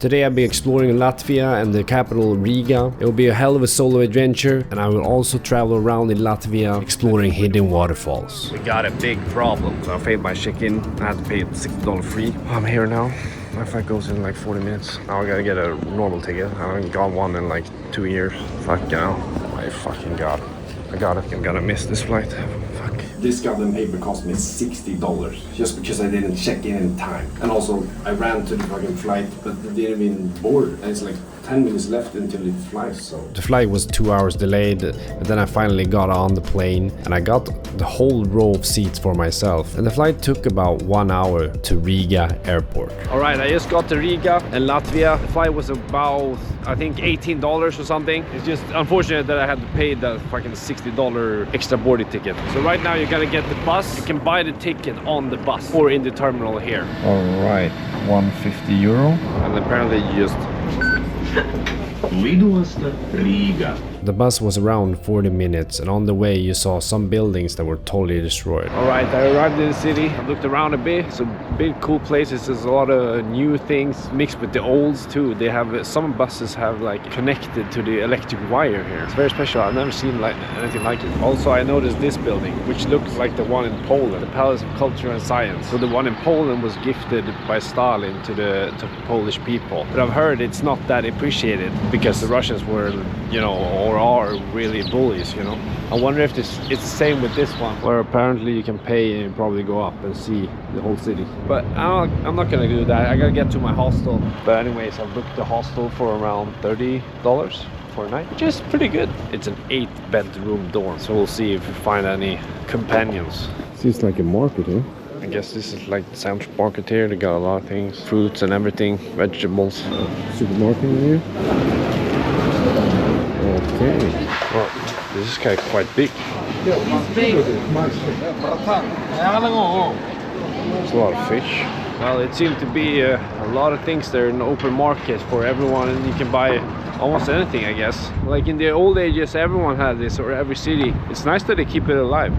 Today I'll be exploring Latvia and the capital Riga. It will be a hell of a solo adventure, and I will also travel around in Latvia exploring hidden waterfalls. We got a big problem. So I failed my check-in. I had to pay $60 free. I'm here now. My flight goes in like 40 minutes. Now I gotta get a normal ticket. I haven't got one in like 2 years. Fuck yeah. I fucking got it. I got it. I'm gonna miss this flight. Fuck. This goddamn paper cost me $60 just because I didn't check in time. And also, I ran to the fucking flight, but it didn't even board. And it's like 10 minutes left until it flies, so... The flight was 2 hours delayed, but then I finally got on the plane and I got the whole row of seats for myself. And the flight took about 1 hour to Riga airport. Alright, I just got to Riga in Latvia. The flight was about, I think, $18 or something. It's just unfortunate that I had to pay the fucking $60 extra boarding ticket. So right now you gotta get the bus. You can buy the ticket on the bus or in the terminal here. Alright, €150. And apparently you just... Riga. The bus was around 40 minutes, and on the way you saw some buildings that were totally destroyed. Alright, I arrived in the city. I looked around a bit. It's a big cool places. There's a lot of new things mixed with the olds too. They have, some buses have like connected to the electric wire here. It's very special. I've never seen like anything like it. Also, I noticed this building, which looks like the one in Poland, the Palace of Culture and Science. So the one in Poland was gifted by Stalin to the Polish people. But I've heard it's not that appreciated because the Russians were, you know, or are really bullies, you know. I wonder if it's the same with this one, where apparently you can pay and probably go up and see the whole city. But I'm not gonna do that. I gotta get to my hostel. But anyways, I've booked the hostel for around $30 for a night, which is pretty good. It's an 8-bedroom dorm, so we'll see if we find any companions. Seems like a market here. I guess this is like the central market here. They got a lot of things, fruits and everything, vegetables. Supermarket in here. Okay. Well, this is kind of quite big. It's big. There's a lot of fish. Well, it seemed to be a lot of things there in the open market for everyone, and you can buy almost anything, I guess. Like in the old ages, everyone had this, or every city. It's nice that they keep it alive.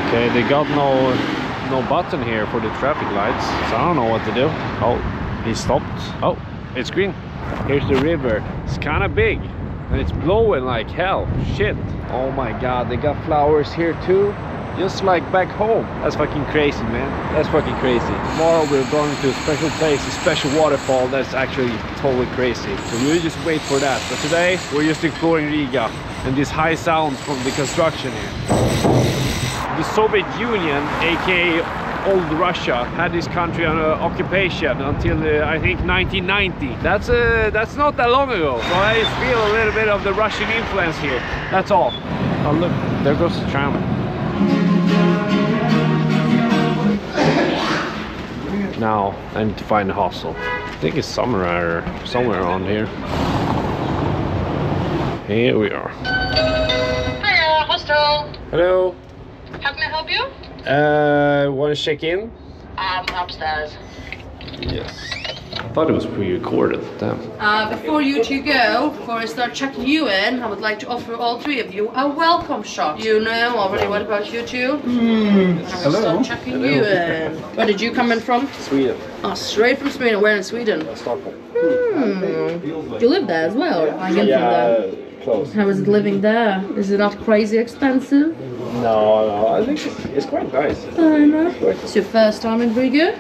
Okay, they got no button here for the traffic lights, so I don't know what to do. Oh, he stopped. Oh, it's green. Here's the river. It's kind of big. And it's blowing like hell. Shit. Oh my god, they got flowers here too. Just like back home. That's fucking crazy, man. That's fucking crazy. Tomorrow we're going to a special place, a special waterfall that's actually totally crazy. So we'll just wait for that. But today we're just exploring Riga and these high sounds from the construction here. The Soviet Union, aka old Russia, had this country on occupation until I think 1990. That's not that long ago. So I just feel a little bit of the Russian influence here. That's all. Oh look, there goes the tram. Now I need to find a hostel. I think it's somewhere around here. Here we are. Hiya, hostel. Hello. How can I help you? Want to check in? Upstairs. Yes. I thought it was pre-recorded. Damn. Before you two go, before I start checking you in, I would like to offer all three of you a welcome shot. You know already what about you two? I will start checking you in. Where did you come in from? Sweden. Oh, straight from Sweden. Where in Sweden? Stockholm. You live there as well? I came from there. Close. How is it living there? Is it not crazy expensive? No, I think it's quite nice. I know. It's your first time in Riga?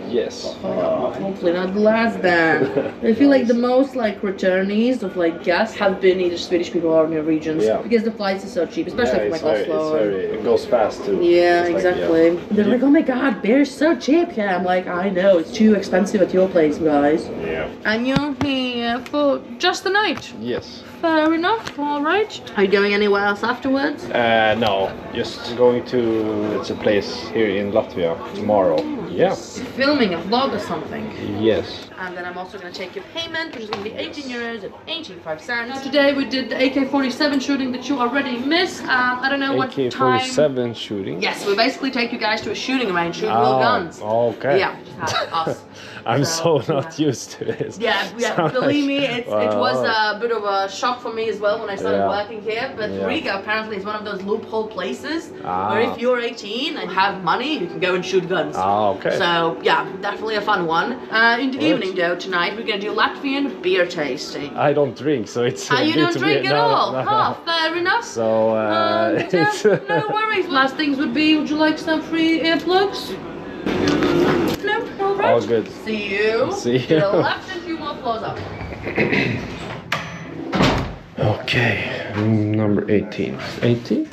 Yes. Oh, hopefully not the last then. I feel like the most like returnees of like guests have been either Swedish people or Norwegians, because the flights are so cheap, especially from like Oslo. It goes fast too. Yeah, exactly. They're like, oh my god, beer's so cheap. Yeah, I'm like, I know, it's too expensive at your place, guys. Yeah. And you're here for just the night? Yes. Fair enough, alright. Are you going anywhere else afterwards? No, just going to it's a place here in Latvia tomorrow. Yeah. Filming a vlog or something? Yes. And then I'm also going to take your payment, which is going to be €18.85. Today we did the AK-47 shooting that you already missed. I don't know what time. AK-47 shooting? Yes, we basically take you guys to a shooting range, shoot real guns. Okay. Yeah, just have us. I'm so not used to this. Yeah, So, believe me, like, it was a bit of a shock for me as well when I started Yeah. working here. But Yeah. Riga apparently is one of those loophole places Ah. where if you're 18 and have money, you can go and shoot guns. Ah, okay. So yeah, definitely a fun one. In the Right. evening though, tonight we're gonna do Latvian beer tasting. I don't drink, so it's. You don't drink at all? No. Oh, fair enough. So it's. No worries. Last things would be, would you like some free earplugs? No, all right. All good. See you. See To the you. left and 2 more floors up. Okay, room number 18. 18?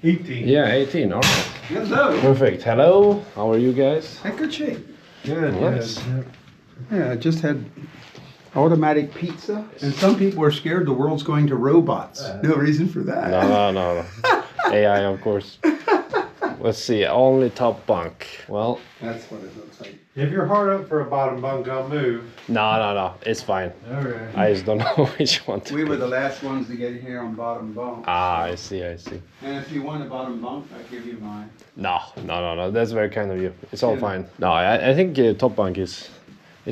18. Yeah, 18. All right. Hello. Perfect. Hello. How are you guys? In good shape. Good. Nice. Good. Yeah, I just had automatic pizza, and some people are scared the world's going to robots. No reason for that. No. AI, of course. Let's see. Only top bunk. Well, That's what it looks like. If you're hard up for a bottom bunk, I'll move. no. It's fine. All right. I just don't know which one to We were pick. the last ones to get here on bottom bunk. Ah, I see. And if you want a bottom bunk, I'll give you mine. No. That's very kind of you. It's all Yeah. fine. No, I think top bunk is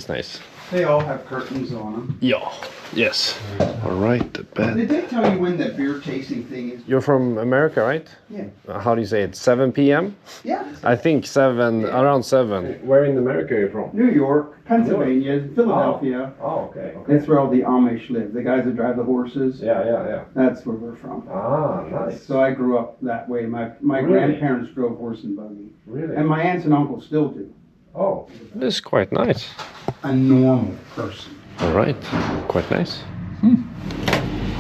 nice. They all have curtains on them. Yeah. Yes. All right. The bed. Did they tell you when the beer tasting thing is? You're from America, right? Yeah. How do you say it? 7 p.m. Yeah. I think 7, around 7. Where in America are you from? New York, Pennsylvania, Philadelphia. Oh, okay. That's where all the Amish live. The guys that drive the horses. Yeah. That's where we're from. Ah, nice. So I grew up that way. My Really? grandparents drove horse and buggy. Really? And my aunts and uncles still do. Oh, this is quite nice. A normal person. All right, quite nice.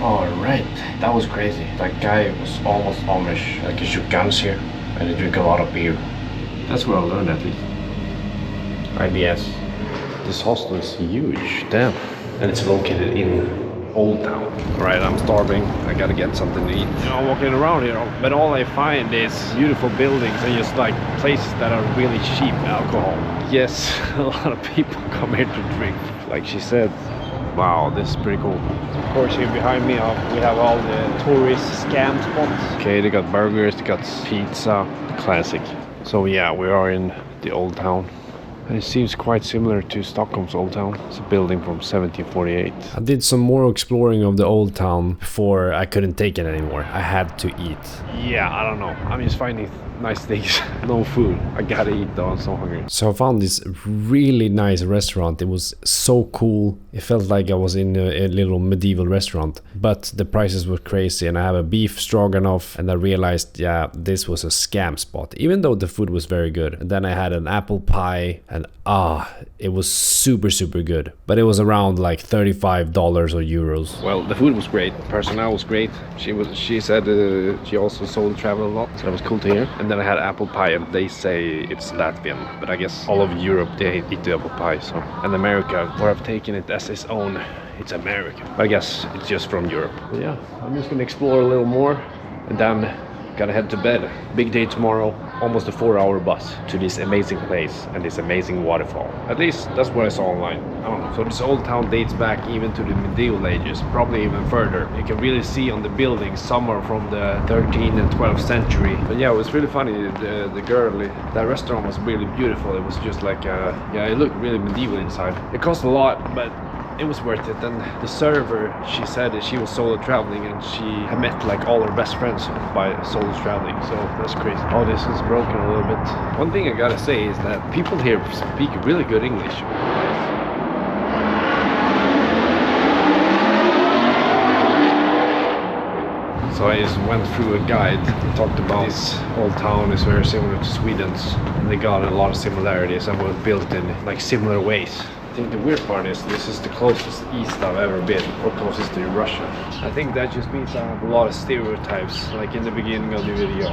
All right, that was crazy. That guy was almost Amish. Like he shoot guns here, and he drink a lot of beer. That's what I learned at least. IBS. This hostel is huge, damn. And it's located in Old Town. All right, I'm starving. I gotta get something to eat. You know, I'm walking around here, but all I find is beautiful buildings and just like places that are really cheap alcohol. Yes, a lot of people come here to drink. Like she said, wow, this is pretty cool. Of course, here behind me, we have all the tourist scam spots. Okay, they got burgers, they got pizza, classic. So yeah, we are in the Old Town. And it seems quite similar to Stockholm's Old Town. It's a building from 1748. I did some more exploring of the Old Town before I couldn't take it anymore. I had to eat. Yeah, I don't know. I'm just finding nice things. No food. I gotta eat though, I'm so hungry. So I found this really nice restaurant. It was so cool. It felt like I was in a little medieval restaurant. But the prices were crazy, and I have a beef stroganoff, and I realized, yeah, this was a scam spot. Even though the food was very good. And then I had an apple pie, and it was super good. But it was around like $35 or euros. Well, the food was great. The personnel was great. She said she also sold travel a lot, so that was cool to hear. And then I had apple pie, and they say it's Latvian, but I guess all of Europe they eat the apple pie. So, and America, where I've taken it as its own, it's American. But I guess it's just from Europe. But yeah, I'm just gonna explore a little more, and then gotta head to bed. Big day tomorrow. Almost a 4-hour bus to this amazing place and this amazing waterfall. At least that's what I saw online. I don't know. So this old town dates back even to the medieval ages, probably even further. You can really see on the buildings somewhere from the 13th and 12th century. But yeah, it was really funny. The girl, that restaurant was really beautiful. It was just like, it looked really medieval inside. It cost a lot, but it was worth it. And the server, she said that she was solo traveling, and she had met like all her best friends by solo traveling. So that's crazy. Oh, this is broken a little bit. One thing I gotta say is that people here speak really good English. So I just went through a guide that talked about this old town is very similar to Sweden's, and they got a lot of similarities and were built in like similar ways. I think the weird part is this is the closest east I've ever been, or closest to Russia. I think that just means I have a lot of stereotypes, like in the beginning of the video.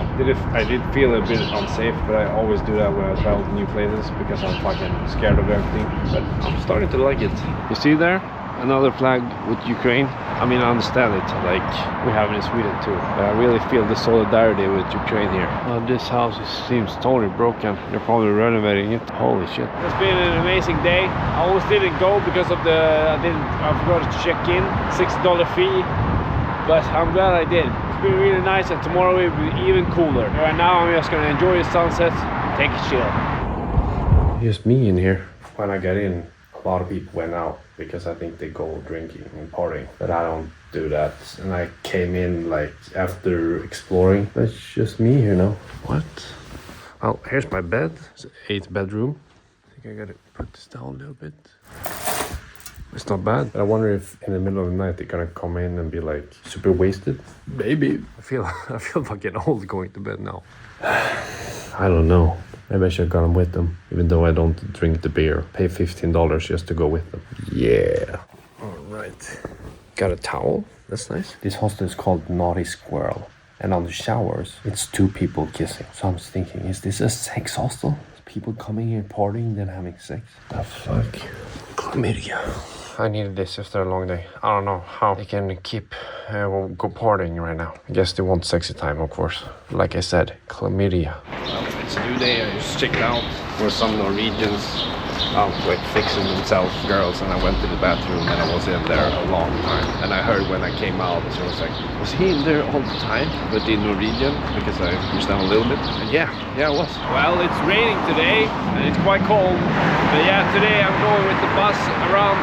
I did feel a bit unsafe, but I always do that when I travel to new places because I'm fucking scared of everything. But I'm starting to like it. You see there? Another flag with Ukraine. I mean, I understand it, like we have it in Sweden too, but I really feel the solidarity with Ukraine here. This house seems totally broken. They're probably renovating it. Holy shit. It's been an amazing day. I almost didn't go because of I forgot to check in, $6 fee, but I'm glad I did. It's been really nice, and tomorrow will be even cooler. Right now I'm just gonna enjoy the sunset, take a chill. Just me in here. when I got in, a lot of people went out because I think they go drinking and partying, but I don't do that. And I came in like after exploring. That's just me here now. What? Oh, here's my bed. It's an 8th bedroom. I think I gotta put this down a little bit. It's not bad. But I wonder if in the middle of the night they're gonna come in and be like super wasted. Maybe. I feel fucking old going to bed now. I don't know. Maybe I should have gone with them, even though I don't drink the beer. Pay $15 just to go with them. Yeah. All right. Got a towel. That's nice. This hostel is called Naughty Squirrel. And on the showers, it's 2 people kissing. So I'm just thinking, is this a sex hostel? People coming here partying, then having sex? The fuck? Chlamydia. I needed this after a long day. I don't know how they can keep go partying right now. I guess they want sexy time, of course. Like I said, chlamydia. Well, it's a new day. I just checked out where some Norwegians out like fixing themselves, girls, and I went to the bathroom and I was in there a long time. And I heard when I came out, it was like, was he in there all the time? But in Norwegian, because I understand a little bit. And yeah, it was. Well, it's raining today and it's quite cold. But yeah, today I'm going with the bus around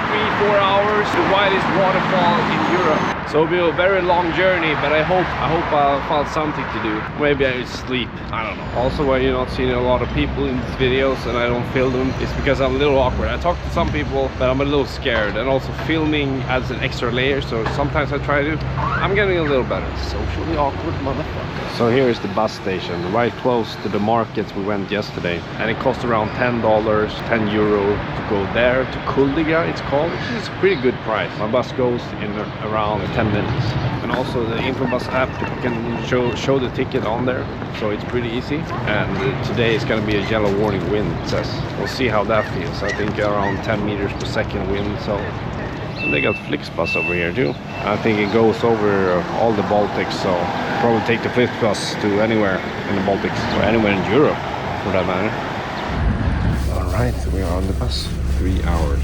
3-4 hours to the widest waterfall in Europe. So it'll be a very long journey, but I hope I'll find something to do. Maybe I will sleep. I don't know. Also, why you're not seeing a lot of people in these videos and I don't film them, it's because I'm a little awkward. I talk to some people, but I'm a little scared. And also filming adds an extra layer, so sometimes I try to. I'm getting a little better. Socially awkward motherfucker. So here is the bus station, right close to the markets we went yesterday. And it cost around $10, €10 to go there to Kuliga, it's called, which is a pretty good price. My bus goes in around 10 minutes. And also the Infobus app, you can show the ticket on there, so it's pretty easy. And today is going to be a yellow warning wind, it says. We'll see how that feels. I think around 10 meters per second wind, so. And they got Flixbus over here too. I think it goes over all the Baltics, so probably take the Flixbus to anywhere in the Baltics, or anywhere in Europe for that matter. All right, we are on the bus. 3 hours.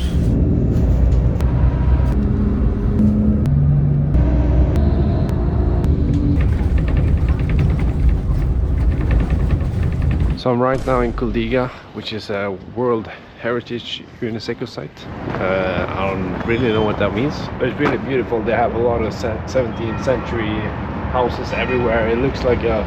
So I'm right now in Kuliga, which is a World Heritage UNESCO site. I don't really know what that means, but it's really beautiful. They have a lot of 17th century houses everywhere. It looks like a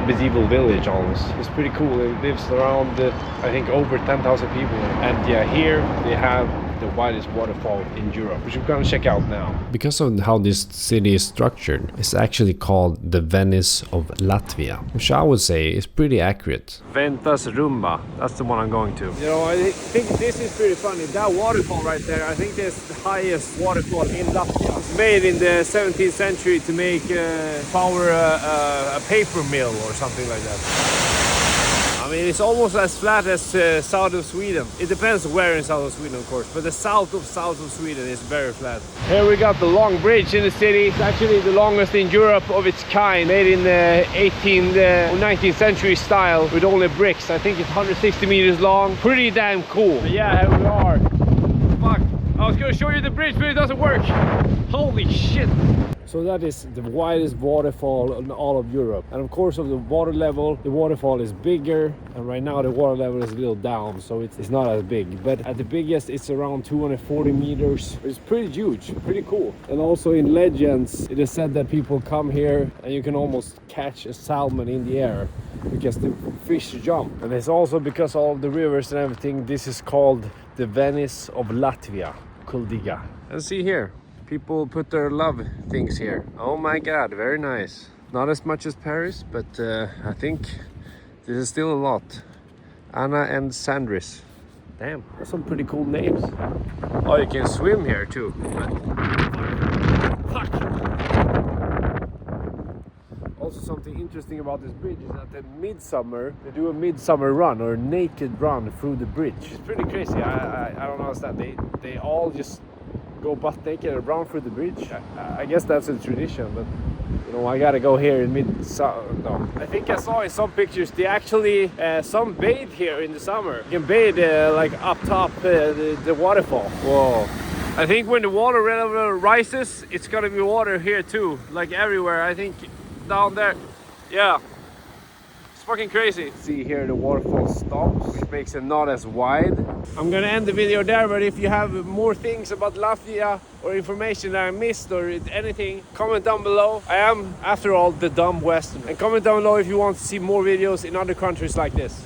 medieval village almost. It's pretty cool. It lives around, I think, over 10,000 people. And yeah, here they have the widest waterfall in Europe, which we're gonna check out now. Because of how this city is structured, it's actually called the Venice of Latvia, which I would say is pretty accurate. Ventas Rumba, that's the one I'm going to. You know, I think this is pretty funny. That waterfall right there, I think that's the highest waterfall in Latvia. It's made in the 17th century to make power a paper mill or something like that. I mean, it's almost as flat as south of Sweden. It depends where in south of Sweden, of course, but the south of Sweden is very flat. Here we got the long bridge in the city. It's actually the longest in Europe of its kind, made in the 18th or 19th century style with only bricks. I think it's 160 meters long. Pretty damn cool. But yeah, here we are. Fuck. I was gonna show you the bridge, but it doesn't work. Holy shit. So that is the widest waterfall in all of Europe. And of course, of the water level, the waterfall is bigger. And right now the water level is a little down, so it's not as big. But at the biggest, it's around 240 meters. It's pretty huge, pretty cool. And also in legends, it is said that people come here and you can almost catch a salmon in the air because the fish jump. And it's also because of all the rivers and everything, this is called the Venice of Latvia, Kuliga. And see here. People put their love things here. Oh my god, very nice. Not as much as Paris, but I think this is still a lot. Anna and Sandris. Damn, that's some pretty cool names. Oh, you can swim here too. Fuck. Also, something interesting about this bridge is that at midsummer, they do a midsummer run or a naked run through the bridge. It's pretty crazy. I don't understand. They all just go butt naked around through the bridge. I guess that's a tradition, but you know, I gotta go here in mid-summer. No, I think I saw in some pictures they actually some bathe here in the summer. You can bathe like up top the waterfall. Whoa! I think when the water level rises, it's gonna be water here too, like everywhere. I think down there, yeah. It's fucking crazy. See here the waterfall stops, which makes it not as wide. I'm gonna end the video there, but if you have more things about Latvia or information that I missed or anything, comment down below. I am, after all, the dumb Western. And comment down below if you want to see more videos in other countries like this.